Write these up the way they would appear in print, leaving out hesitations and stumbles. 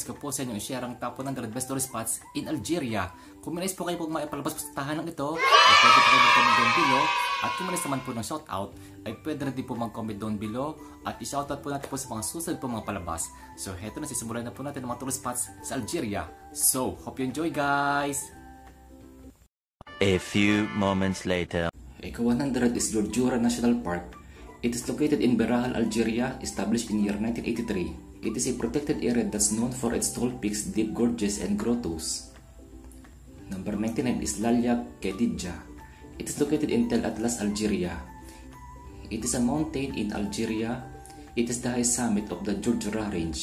ko po sa inyo i-share ang top 100 best tourist spots in Algeria. Kung minais po kayo pong maipalabas po sa tahanan ito, ay pwede po kayo mag-comment down below. At kung minais naman po ng shoutout, ay pwede rin din po mag-comment down below. At i-shoutout po natin po sa mga susunod po mga palabas. So heto na, sisimulan na po natin ang mga tourist spots sa Algeria. So, hope you enjoy guys! A few moments later. Ika 100 is Djurdjura National Park. It is located in Berahal, Algeria, established in year 1983. It is a protected area that's known for its tall peaks, deep gorges, and grottos. Number 99 is Lalia Khedidja. It is located in Tel Atlas, Algeria. It is a mountain in Algeria. It is the highest summit of the Djurdjura Range.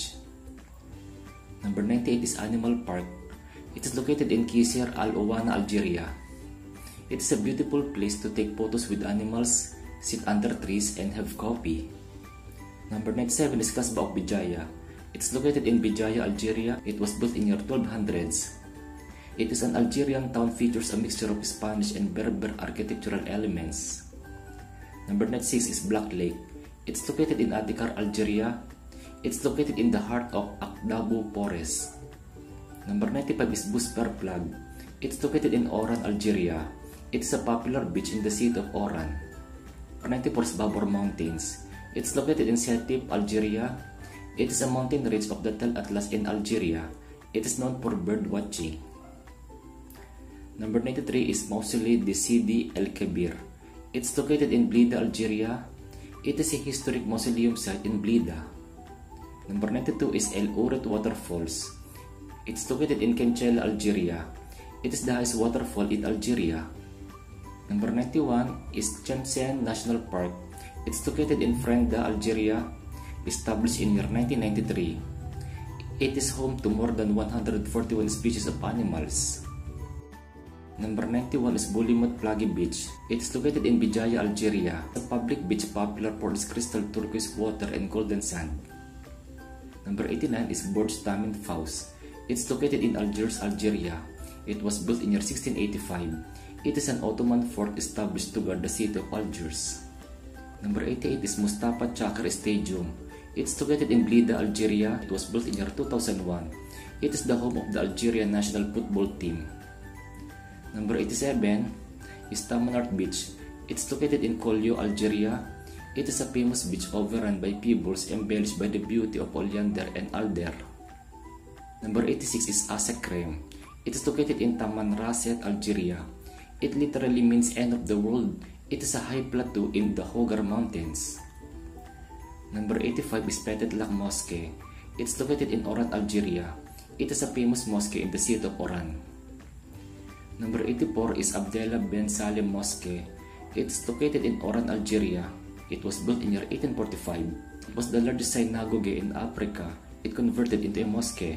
Number 98 is Animal Park. It is located in Qisr Al Ouana, Algeria. It is a beautiful place to take photos with animals, sit under trees, and have coffee. Number 97 is Kasbah of Bijaya. It's located in Bijaya, Algeria. It was built in year 1200s. It is an Algerian town, features a mixture of Spanish and Berber architectural elements. Number 96 is Black Lake. It's located in Adikar, Algeria. It's located in the heart of Akdabou Forest. Number 95 is Busper Plug. It's located in Oran, Algeria. It is a popular beach in the city of Oran. Number 94 is Babur Mountains. It's located in Sétif, Algeria. It is a mountain range of the Tel Atlas in Algeria. It is known for bird watching. Number 93 is Mausolée de Sidi El Kebir. It's located in Blida, Algeria. It is a historic mausoleum site in Blida. Number 92 is El Ouret Waterfalls. It's located in Kenchela, Algeria. It is the highest waterfall in Algeria. Number 91 is Tlemcen National Park. It's located in Frenda, Algeria, established in year 1993. It is home to more than 141 species of animals. Number 91 is Boulimot Plagi Beach. It is located in Bijaya, Algeria, a public beach popular for its crystal turquoise water and golden sand. Number 89 is Burj Tamin Faus. It's located in Algiers, Algeria. It was built in year 1685. It is an Ottoman fort established to guard the city of Algiers. Number 88 is Mustafa Chakr Stadium. It's located in Blida, Algeria. It was built in year 2001. It is the home of the Algerian national football team. Number 87 is Tamanart Beach. It's located in Kolio, Algeria. It is a famous beach overrun by pebbles embellished by the beauty of oleander and alder. Number 86 is Asekrem. It is located in Taman Rasset, Algeria. It literally means end of the world. It is a high plateau in the Hogar Mountains. Number 85 is Petit Lac Mosque. It's located in Oran, Algeria. It is a famous mosque in the city of Oran. Number 84 is Abdallah Ben Salem Mosque. It's located in Oran, Algeria. It was built in year 1845. It was the largest synagogue in Africa. It converted into a mosque.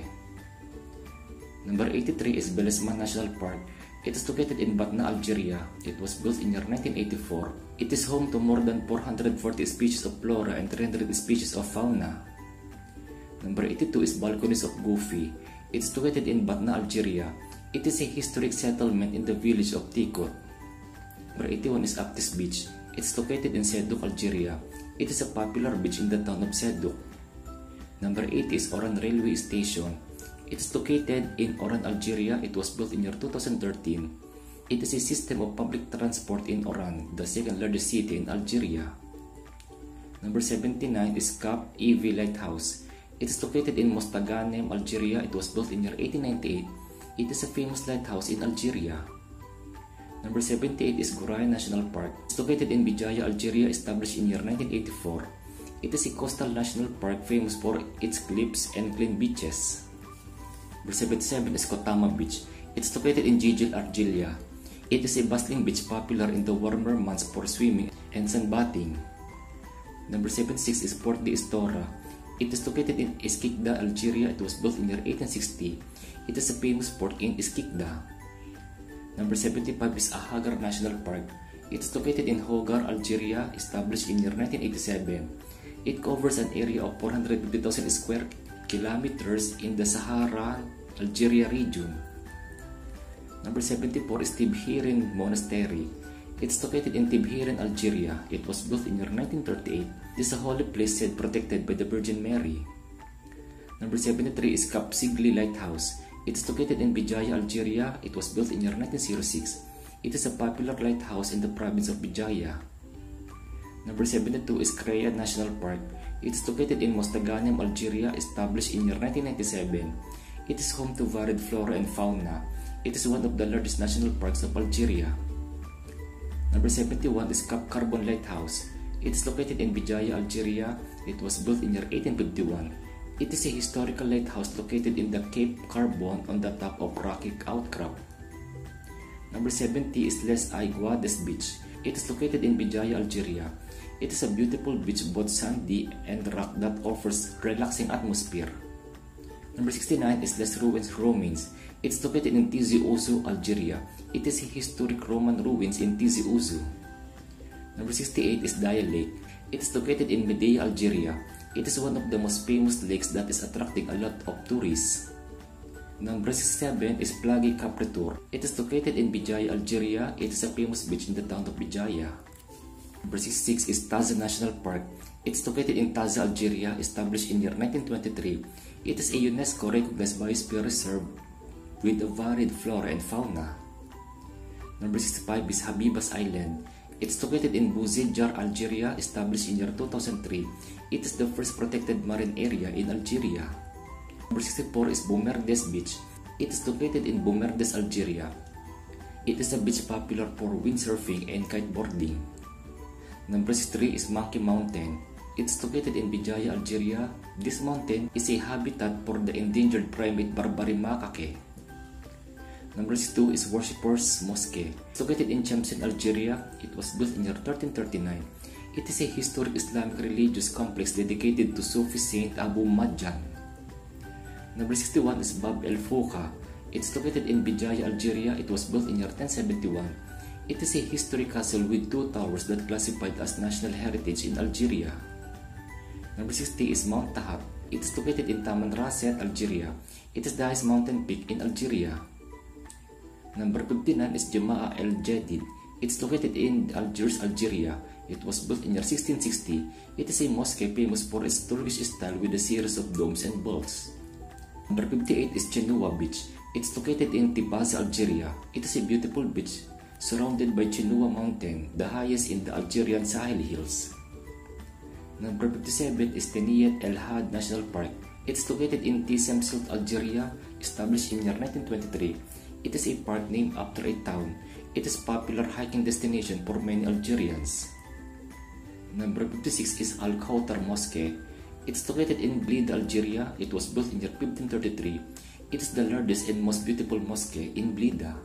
Number 83 is Belesma National Park. It is located in Batna, Algeria. It was built in year 1984. It is home to more than 440 species of flora and 300 species of fauna. Number 82 is Balconies of Goofy. It is located in Batna, Algeria. It is a historic settlement in the village of Tikot. Number 81 is Aptis Beach. It is located in Seduk, Algeria. It is a popular beach in the town of Seduk. Number 80 is Oran Railway Station. It is located in Oran, Algeria. It was built in year 2013. It is a system of public transport in Oran, the second largest city in Algeria. Number 79 is Cap EV Lighthouse. It is located in Mostaganem, Algeria. It was built in year 1898. It is a famous lighthouse in Algeria. Number 78 is Gouraya National Park. It is located in Bijaya, Algeria, established in year 1984. It is a coastal national park famous for its cliffs and clean beaches. Number 77 is Kotama Beach. It's located in Jijil, Algeria. It is a bustling beach popular in the warmer months for swimming and sunbathing. Number 76 is Port de Istora. It is located in Iskikda, Algeria. It was built in year 1860. It is a famous port in Iskikda. Number 75 is Ahagar National Park. It is located in Hogar, Algeria, established in year 1987. It covers an area of 450,000 square kilometers in the Sahara, Algeria region. Number 74 is Tibhirin Monastery. It's located in Tibhirin, Algeria. It was built in year 1938. This is a holy place said protected by the Virgin Mary. Number 73 is Cap Sigli Lighthouse. It is located in Bijaya, Algeria. It was built in year 1906. It is a popular lighthouse in the province of Bijaya. Number 72 is Creia National Park. It is located in Mostaganem, Algeria, established in year 1997. It is home to varied flora and fauna. It is one of the largest national parks of Algeria. Number 71 is Cap Carbon Lighthouse. It is located in Bijaya, Algeria. It was built in year 1851. It is a historical lighthouse located in the Cape Carbon on the top of rocky outcrop. Number 70 is Les Aiguades Beach. It is located in Bijaya, Algeria. It is a beautiful beach, both sandy and rock, that offers relaxing atmosphere. Number 69 is Les Ruins Romans. It is located in Tizi Ouzou, Algeria. It is a historic Roman ruins in Tizi Ouzou. Number 68 is Daya Lake. It is located in Medea, Algeria. It is one of the most famous lakes that is attracting a lot of tourists. Number 67 is Plagi Capretur. It is located in Bijaya, Algeria. It is a famous beach in the town of Bijaya. Number 66 is Taza National Park. It is located in Taza, Algeria, established in year 1923. It is a UNESCO recognized biosphere reserve with a varied flora and fauna. Number 65 is Habibas Island. It is located in Bouzidjar, Algeria, established in year 2003. It is the first protected marine area in Algeria. Number 64 is Bomerdes Beach. It is located in Bomerdes, Algeria. It is a beach popular for windsurfing and kiteboarding. Number 63 is Monkey Mountain. It is located in Bijaya, Algeria. This mountain is a habitat for the endangered primate Barbary macaque. Number 62 is Worshippers Mosque. It's located in Tlemcen, Algeria. It was built in year 1339. It is a historic Islamic religious complex dedicated to Sufi Saint Abu Madjan. Number 61 is Bab el Fouka. It's located in Bijaya, Algeria. It was built in year 1071. It is a historic castle with 2 towers that classified as national heritage in Algeria. Number 60 is Mount Tahab. It is located in Taman Rasset, Algeria. It is the highest mountain peak in Algeria. Number 59 is Jama'a El Jadid. It is located in Algiers, Algeria. It was built in year 1660. It is a mosque famous for its Turkish style with a series of domes and vaults. Number 58 is Chenua Beach. It is located in Tibaza, Algeria. It is a beautiful beach surrounded by Chenua Mountain, the highest in the Algerian Sahel Hills. Number 57 is Teniyat El Had National Park. It is located in Tisemsut, Algeria, established in year 1923. It is a park named after a town. It is a popular hiking destination for many Algerians. Number 56 is Al Khoutar Mosque. It is located in Blida, Algeria. It was built in year 1533. It is the largest and most beautiful mosque in Blida.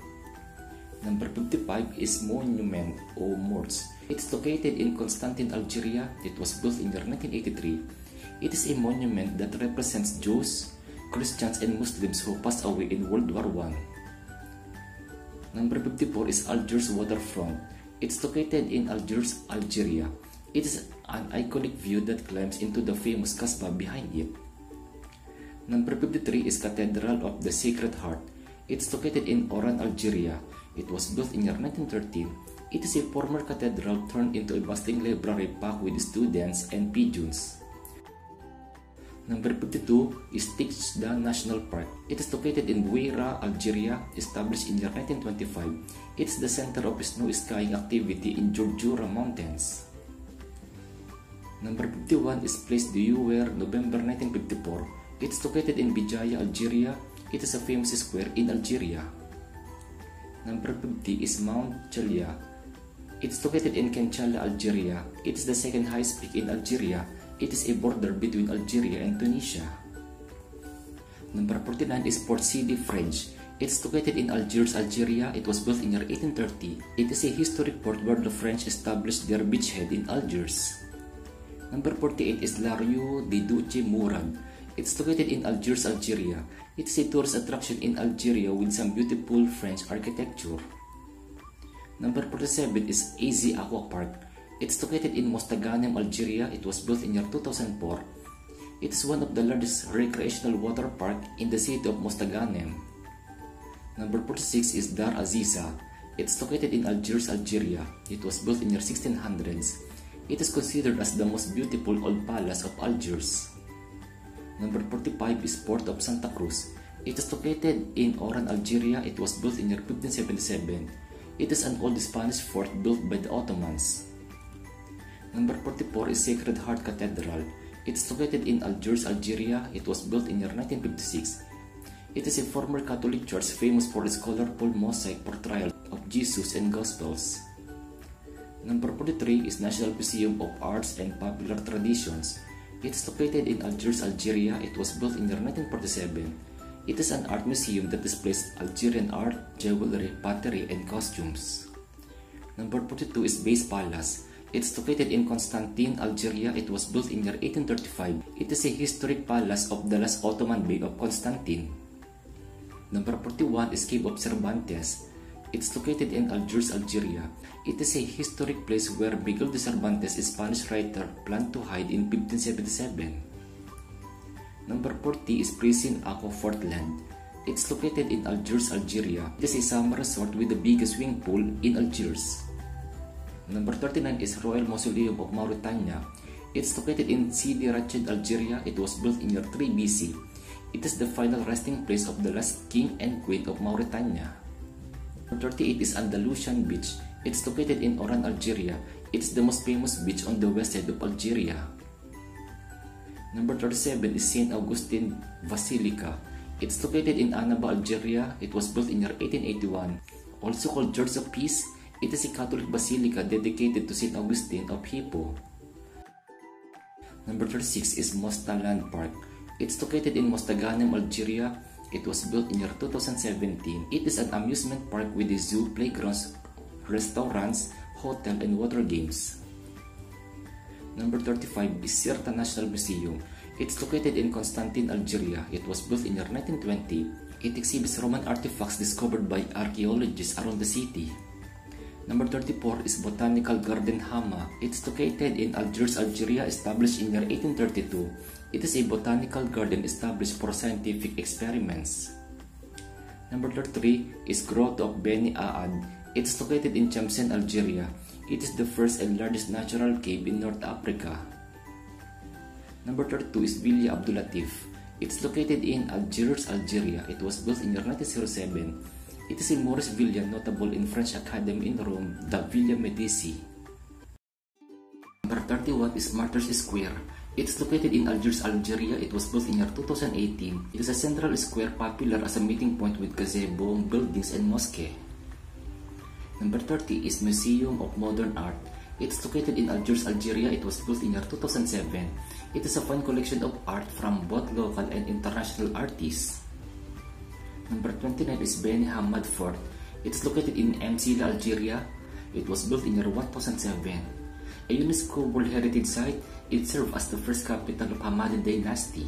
Number 55 is Monument or Morts. It is located in Constantine, Algeria. It was built in year 1983. It is a monument that represents Jews, Christians, and Muslims who passed away in World War I. Number 54 is Algiers Waterfront. It is located in Algiers, Algeria. It is an iconic view that climbs into the famous Kasbah behind it. Number 53 is Cathedral of the Sacred Heart. It is located in Oran, Algeria. It was built in year 1913. It is a former cathedral turned into a bustling library packed with students and pigeons. Number 52 is Tichda National Park. It is located in Bouira, Algeria, established in year 1925. It is the center of snow skiing activity in Djurdjura Mountains. Number 51 is Place du Joueur, November 1954. It is located in Bijaya, Algeria. It is a famous square in Algeria. Number 50 is Mount Chalia. It is located in Kenchala, Algeria. It is the second highest peak in Algeria. It is a border between Algeria and Tunisia. Number 49 is Port Sidi, French. It is located in Algiers, Algeria. It was built in year 1830. It is a historic port where the French established their beachhead in Algiers. Number 48 is La Rue de Duce Mourad. It is located in Algiers, Algeria. It is a tourist attraction in Algeria with some beautiful French architecture. Number 47 is AZ Aqua Park. It is located in Mostaganem, Algeria. It was built in year 2004. It is one of the largest recreational water park in the city of Mostaganem. Number 46 is Dar Aziza. It is located in Algiers, Algeria. It was built in year 1600s. It is considered as the most beautiful old palace of Algiers. Number 45 is Port of Santa Cruz. It is located in Oran, Algeria. It was built in year 1577. It is an old Spanish fort built by the Ottomans. Number 44 is Sacred Heart Cathedral. It is located in Algiers, Algeria. It was built in year 1956. It is a former Catholic church famous for its colorful mosaic portrayal of Jesus and Gospels. Number 43 is National Museum of Arts and Popular Traditions. It is located in Algiers, Algeria. It was built in year 1947. It is an art museum that displays Algerian art, jewelry, pottery, and costumes. Number 42 is Base Palace. It is located in Constantine, Algeria. It was built in year 1835. It is a historic palace of the last Ottoman Bey of Constantine. Number 41 is Cave of Cervantes. It is located in Algiers, Algeria. It is a historic place where Miguel de Cervantes, a Spanish writer, planned to hide in 1577. Number 40 is Prison Aqua Fortland. It is located in Algiers, Algeria. It is a summer resort with the biggest swimming pool in Algiers. Number 39 is Royal Mausoleum of Mauritania. It is located in Sidi Rachid, Algeria. It was built in year 3 BC. It is the final resting place of the last king and queen of Mauritania. Number 38 is Andalusian Beach. It is located in Oran, Algeria. It is the most famous beach on the west side of Algeria. Number 37 is St. Augustine Basilica. It is located in Annaba, Algeria. It was built in year 1881. Also called Church of Peace, it is a Catholic basilica dedicated to St. Augustine of Hippo. Number 36 is Mosta Land Park. It is located in Mostaganem, Algeria. It was built in year 2017. It is an amusement park with a zoo, playgrounds, restaurants, hotel, and water games. Number 35 is Sirta National Museum. It's located in Constantine, Algeria. It was built in year 1920. It exhibits Roman artifacts discovered by archaeologists around the city. Number 34 is Botanical Garden Hama. It's located in Algiers, Algeria, established in year 1832. It is a botanical garden established for scientific experiments. Number 33 is Grotto of Beni Aad. It's located in Tlemcen, Algeria. It is the first and largest natural cave in North Africa. Number 32 is Villa Abdulatif. It's located in Algiers, Algeria. It was built in year 1907. It is a Moorish villa notable in French Academy in Rome, the Villa Medici. Number 31 is Martyrs Square. It is located in Algiers, Algeria. It was built in year 2018. It is a central square popular as a meeting point with gazebo, buildings, and mosque. Number 30 is Museum of Modern Art. It is located in Algiers, Algeria. It was built in year 2007. It is a fine collection of art from both local and international artists. Number 29 is Beni Hammad Fort. It is located in Msila, Algeria. It was built in year 1007. A UNESCO World Heritage Site, it served as the first capital of Hammadid dynasty.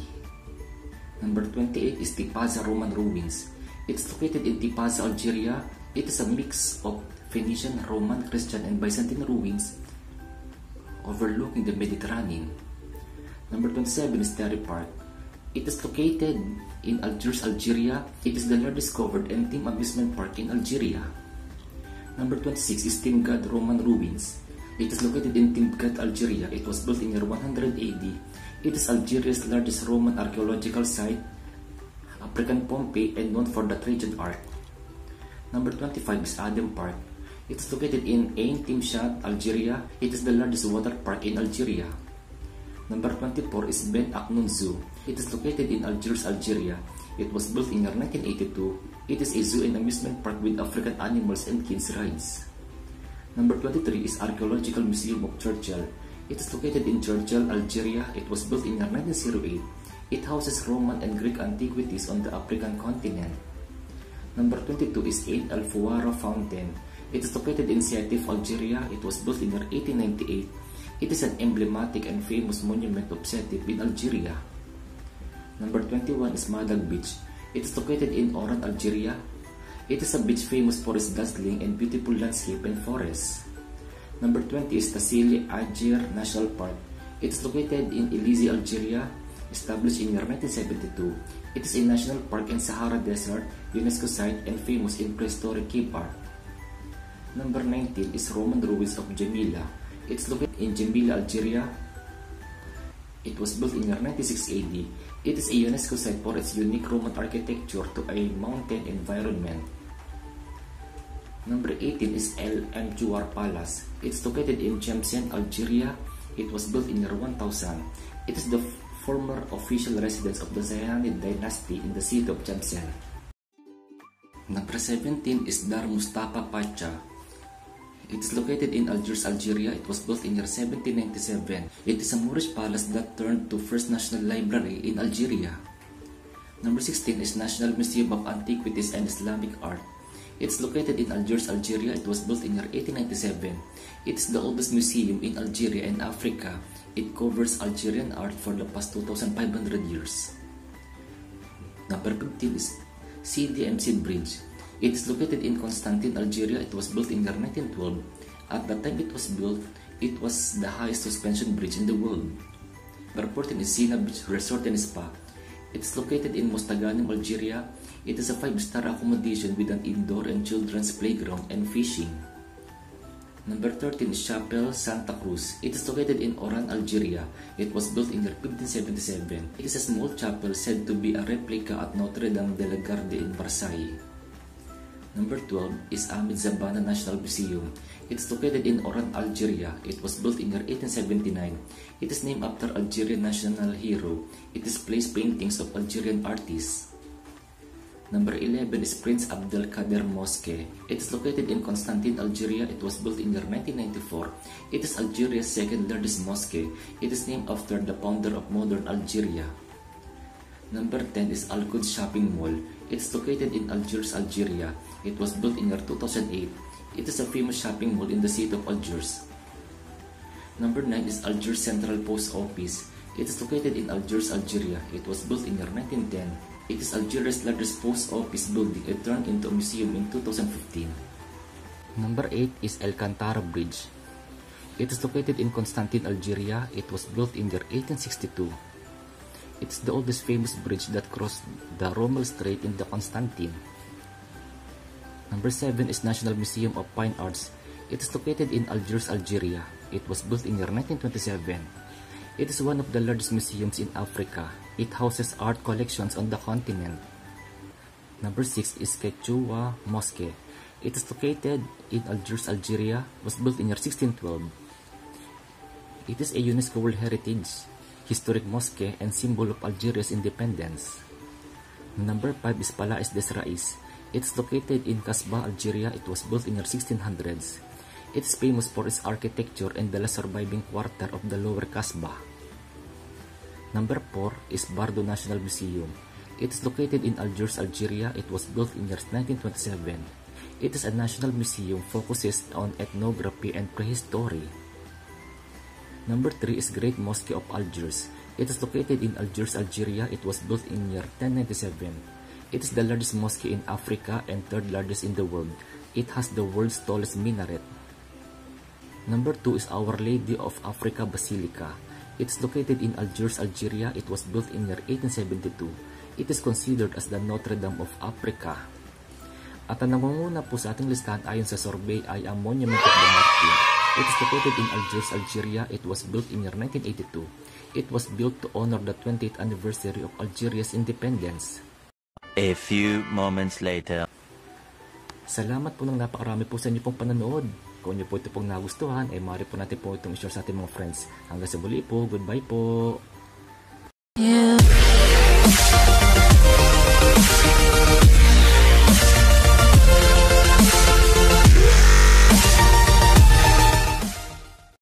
Number 28 is Tipaza Roman Ruins. It is located in Tipaza, Algeria. It is a mix of Phoenician, Roman, Christian, and Byzantine ruins overlooking the Mediterranean. Number 27 is Terry Park. It is located in Algiers, Algeria. It is the largest covered and themed amusement park in Algeria. Number 26 is Timgad Roman Ruins. It is located in Timgad, Algeria. It was built in year 100 AD. It is Algeria's largest Roman archaeological site, African Pompeii, and known for the Trajan art. Number 25 is Adem Park. It is located in Ain Timshat, Algeria. It is the largest water park in Algeria. Number 24 is Ben Aknoun Zoo. It is located in Algiers, Algeria. It was built in year 1982. It is a zoo and amusement park with African animals and kids rides. Number 23 is Archaeological Museum of Churchill. It is located in Churchill, Algeria. It was built in year 1908. It houses Roman and Greek antiquities on the African continent. Number 22 is Ain Al Fouara Fountain. It is located in Sétif, Algeria. It was built in year 1898. It is an emblematic and famous monument of Sétif in Algeria. Number 21 is Madag Beach. It is located in Oran, Algeria. It is a beach famous for its dazzling and beautiful landscape and forests. Number 20 is Tassili Ajir National Park. It is located in Elizi, Algeria. Established in year 1972. It is a national park in Sahara Desert, UNESCO site, and famous in prehistoric cave art. Number 19 is Roman Ruins of Jamila. It is located in Jamila, Algeria. It was built in year 96 AD. It is a UNESCO site for its unique Roman architecture to a mountain environment. Number 18 is El Mjouar Palace. It's located in Tlemcen, Algeria. It was built in year 1000. It is the former official residence of the Sayanid dynasty in the city of Tlemcen. Number 17 is Dar Mustafa Pacha. It is located in Algiers, Algeria. It was built in year 1797. It is a Moorish palace that turned to First National Library in Algeria. Number 16 is National Museum of Antiquities and Islamic Art. It's located in Algiers, Algeria. It was built in year 1897. It is the oldest museum in Algeria and Africa. It covers Algerian art for the past 2,500 years. Number 15 is Sidi Msid Bridge. It is located in Constantine, Algeria. It was built in year 1912. At the time it was built, it was the highest suspension bridge in the world. Number 14 is Sina Beach Resort and Spa. It is located in Mostaganem, Algeria. It is a 5-star accommodation with an indoor and children's playground and fishing. Number 13 is Chapelle Santa Cruz. It is located in Oran, Algeria. It was built in year 1577. It is a small chapel said to be a replica at Notre Dame de la Garde in Versailles. Number 12 is Ahmed Zabana National Museum. It is located in Oran, Algeria. It was built in year 1879. It is named after Algerian national hero. It displays paintings of Algerian artists. Number 11 is Prince Abdel Kader Mosque. It is located in Constantine, Algeria. It was built in year 1994. It is Algeria's second largest mosque. It is named after the founder of modern Algeria. Number 10 is Al Quds Shopping Mall. It is located in Algiers, Algeria. It was built in year 2008. It is a famous shopping mall in the city of Algiers. Number 9 is Algiers Central Post Office. It is located in Algiers, Algeria. It was built in year 1910. It is Algeria's largest post office building. It turned into a museum in 2015. Number 8 is El Cantara Bridge. It is located in Constantine, Algeria. It was built in year 1862. It is the oldest famous bridge that crossed the Rommel Strait in the Constantine. Number 7 is National Museum of Fine Arts. It is located in Algiers, Algeria. It was built in year 1927. It is one of the largest museums in Africa. It houses art collections on the continent. Number 6 is Quechua Mosque. It is located in Algiers, Algeria. It was built in year 1612. It is a UNESCO World Heritage historic mosque and symbol of Algeria's independence. Number 5 is Palais des Rais. It is located in Kasbah, Algeria. It was built in year 1600s. It is famous for its architecture and the last surviving quarter of the lower Kasbah. Number 4 is Bardo National Museum. It is located in Algiers, Algeria. It was built in year 1927. It is a national museum focuses on ethnography and prehistory. Number 3 is Great Mosque of Algiers. It is located in Algiers, Algeria. It was built in year 1097. It is the largest mosque in Africa and third largest in the world. It has the world's tallest minaret. Number 2 is Our Lady of Africa Basilica. It is located in Algiers, Algeria. It was built in year 1872. It is considered as the Notre Dame of Africa. At ang nangunguna po sa ating listahan ayon sa survey ay ang Monument of the Martyrs. It is located in Algiers, Algeria. It was built in year 1982. It was built to honor the 20th anniversary of Algeria's independence. A few moments later. Salamat po ng napakarami po sa inyo pong panonood. Kung inyo po ito pong nagustuhan, ay maaari po natin po itong i-share sa ating mga friends. Hanggang sa muli po, goodbye po! Yeah.